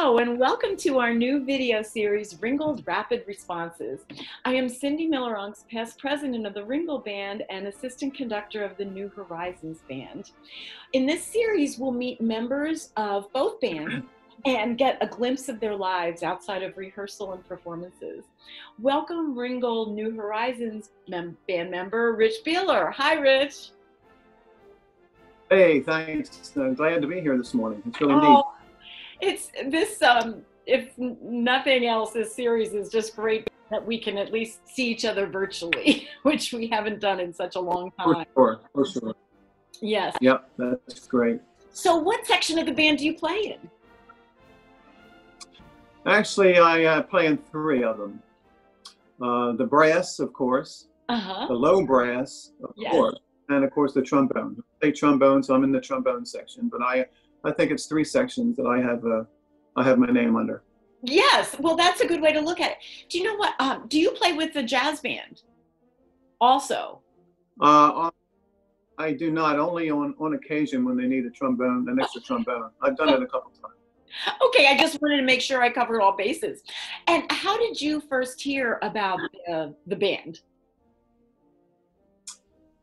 Hello and welcome to our new video series, Ringgold Rapid Responses. I am Cindy Miller-Unks, past president of the Ringgold Band and assistant conductor of the New Horizons Band. In this series, we'll meet members of both bands and get a glimpse of their lives outside of rehearsal and performances. Welcome Ringgold New Horizons band member, Rich Beeler. Hi, Rich. Hey, thanks. Glad to be here this morning. It's really neat. It's this, if nothing else, this series is just great that we can at least see each other virtually, which we haven't done in such a long time. For sure. Yes. Yep, that's great. So what section of the band do you play in? Actually, I play in three of them. The brass, of course, the low brass, of course, and of course the trombone. I play trombone, so I'm in the trombone section, but I think it's three sections that I have my name under. Yes, well, that's a good way to look at it. Do you know what? Do you play with the jazz band also? I do not. Only on occasion when they need a trombone, an extra trombone. I've done it a couple times. Okay, I just wanted to make sure I covered all bases. And how did you first hear about the band?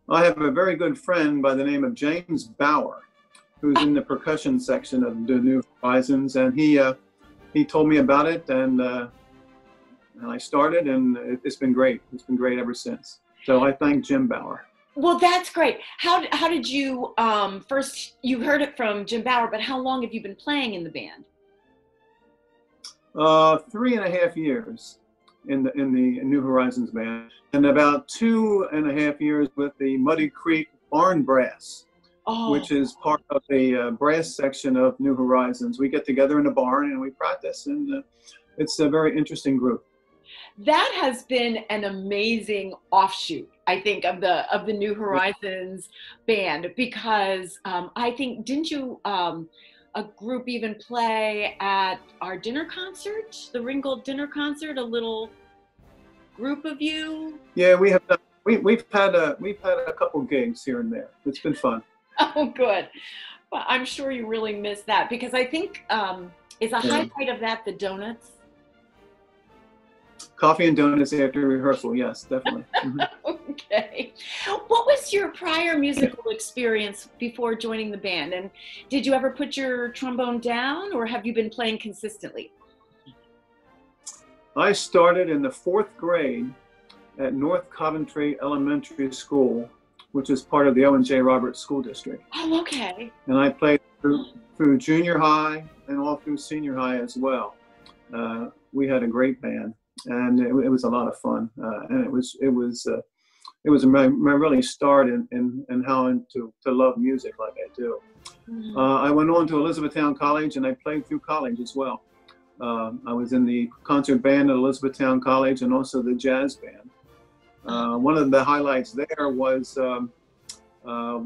I have a very good friend by the name of James Bauer, who's in the percussion section of the New Horizons, and he told me about it, and I started, and it's been great. It's been great ever since. So I thank Jim Bauer. Well, that's great. How did you first? You heard it from Jim Bauer, but how long have you been playing in the band? 3.5 years in the New Horizons band, and about 2.5 years with the Muddy Creek Barn Brass. Which is part of the brass section of New Horizons. We get together in a barn and we practice, and it's a very interesting group. That has been an amazing offshoot, I think, of the New Horizons band, because I think, didn't you a group even play at our dinner concert, the Ringgold dinner concert? A little group of you. Yeah, we have. We've had a couple gigs here and there. It's been fun. Oh, good. Well, I'm sure you really miss that, because I think is a highlight of that the donuts? Coffee and donuts after rehearsal, yes, definitely. Okay. What was your prior musical experience before joining the band? And did you ever put your trombone down, or have you been playing consistently? I started in the 4th grade at North Coventry Elementary School, which is part of the Owen J. Roberts School District. Oh, okay. And I played through junior high and all through senior high as well. We had a great band, and it was a lot of fun. And it was my really start in how to love music like I do. Mm-hmm. I went on to Elizabethtown College, and I played through college as well. I was in the concert band at Elizabethtown College and also the jazz band. One of the highlights there was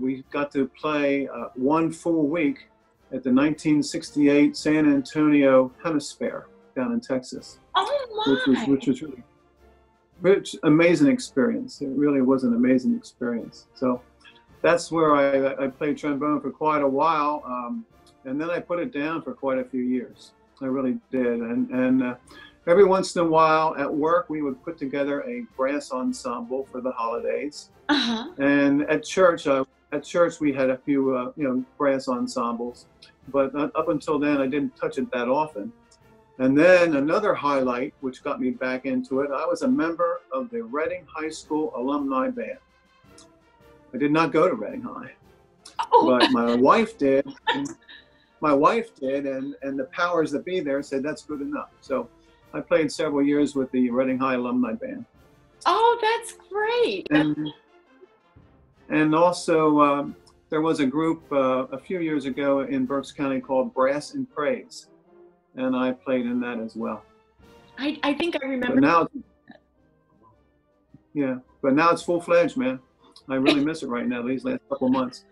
we got to play 1 full week at the 1968 San Antonio Hemisphere down in Texas. Oh my! Which was really amazing experience. It really was an amazing experience. So that's where I played trombone for quite a while, and then I put it down for quite a few years. I really did, and every once in a while at work, we would put together a brass ensemble for the holidays. And at church we had a few, brass ensembles. But up until then, I didn't touch it that often. And then another highlight, which got me back into it, I was a member of the Reading High School alumni band. I did not go to Reading High, but my wife did. My wife did, and the powers that be there said that's good enough. So I played several years with the Reading High Alumni Band. Oh, that's great. And also, there was a group a few years ago in Berks County called Brass and Praise, and I played in that as well. I think I remember. But now it's full-fledged, man. I really miss it right now, these last couple of months.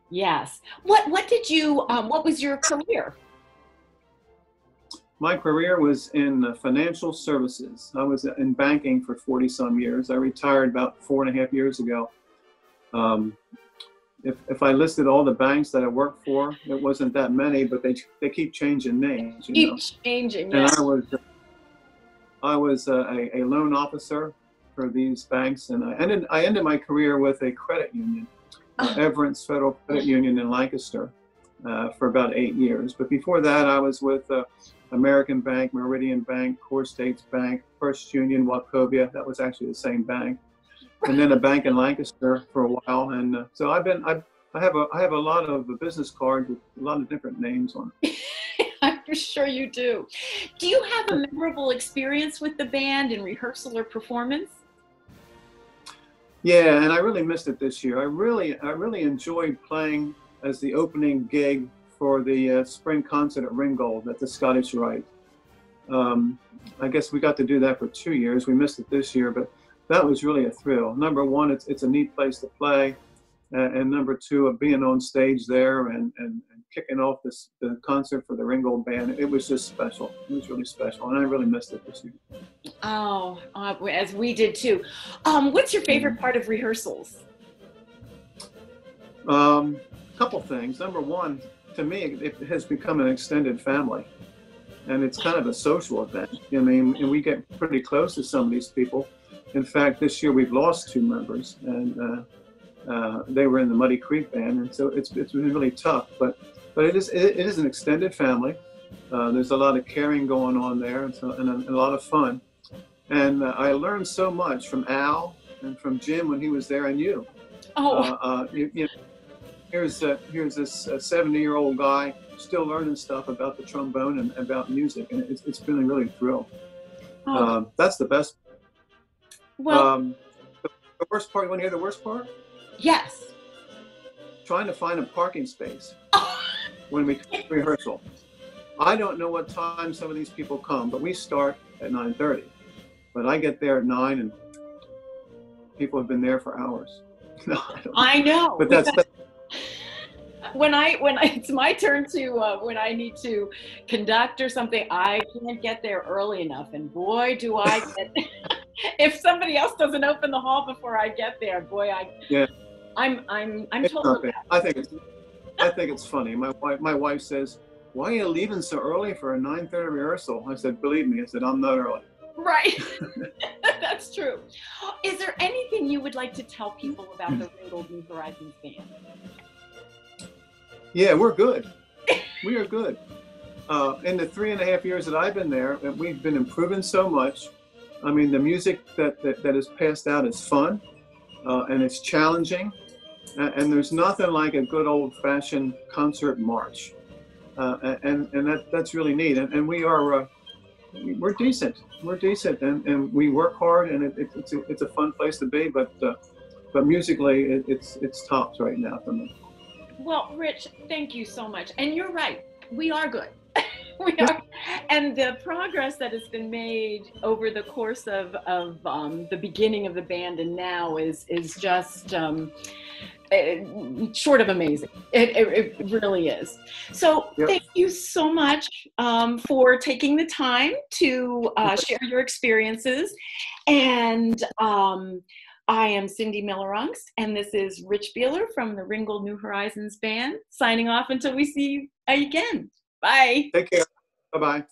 Yes. What did you, what was your career? My career was in financial services. I was in banking for 40-some years. I retired about 4.5 years ago. if I listed all the banks that I worked for, it wasn't that many, but they keep changing names, you know. Keep changing, And yeah. I was a loan officer for these banks, and I ended my career with a credit union, Everence Federal Credit Union in Lancaster, for about 8 years. But before that, I was with American Bank, Meridian Bank, Core States Bank, First Union, Wachovia. That was actually the same bank, and then a bank in Lancaster for a while. And so I have a lot of business cards with a lot of different names on it. I'm sure you do. Do you have a memorable experience with the band in rehearsal or performance? Yeah, and I really missed it this year. I really enjoyed playing as the opening gig for the spring concert at Ringgold at the Scottish Rite. I guess we got to do that for 2 years. We missed it this year, but that was really a thrill. Number one, it's a neat place to play, and number two, of being on stage there and kicking off the concert for the Ringgold Band, it was just special. It was really special, and I really missed it this year. Oh, as we did too. What's your favorite part of rehearsals? Couple things. Number one, to me, it has become an extended family, and it's kind of a social event. I mean, and we get pretty close to some of these people. In fact, this year we've lost 2 members, and they were in the Muddy Creek Band, and so it's been really tough. But it is an extended family. There's a lot of caring going on there, and a lot of fun. And I learned so much from Al and from Jim when he was there, and you. Oh. You know, here's this 70-year-old guy still learning stuff about the trombone and about music, and it's been a really thrill. Oh. That's the best. Well, the worst part. You want to hear the worst part? yes. Trying to find a parking space when we come to rehearsal. I don't know what time some of these people come, but we start at 9:30. But I get there at 9, and people have been there for hours. No, I know. But that's when it's my turn to when I need to conduct or something, I can't get there early enough, and boy, do I get. If somebody else doesn't open the hall before I get there, boy, I'm told. I think it's funny. My wife says, "Why are you leaving so early for a 9:30 rehearsal?" I said, "Believe me," I said, "I'm not early." Right. That's true. Is there anything you would like to tell people about the Ringgold New Horizons Band? Yeah, we're good. We are good. In the 3.5 years that I've been there, we've been improving so much. I mean, the music that is passed out is fun, and it's challenging, and there's nothing like a good old-fashioned concert march, and that's really neat. And we're decent. We're decent, and we work hard, and it's a fun place to be. But musically, it's tops right now for me. Well, Rich, thank you so much. And you're right. We are good. We are. And the progress that has been made over the course of the beginning of the band and now is just short of amazing. It really is. So Thank you so much for taking the time to share your experiences. And I am Cindy Miller-Unks, and this is Rich Beeler from the Ringgold New Horizons Band, signing off until we see you again. Bye. Take care. Bye-bye.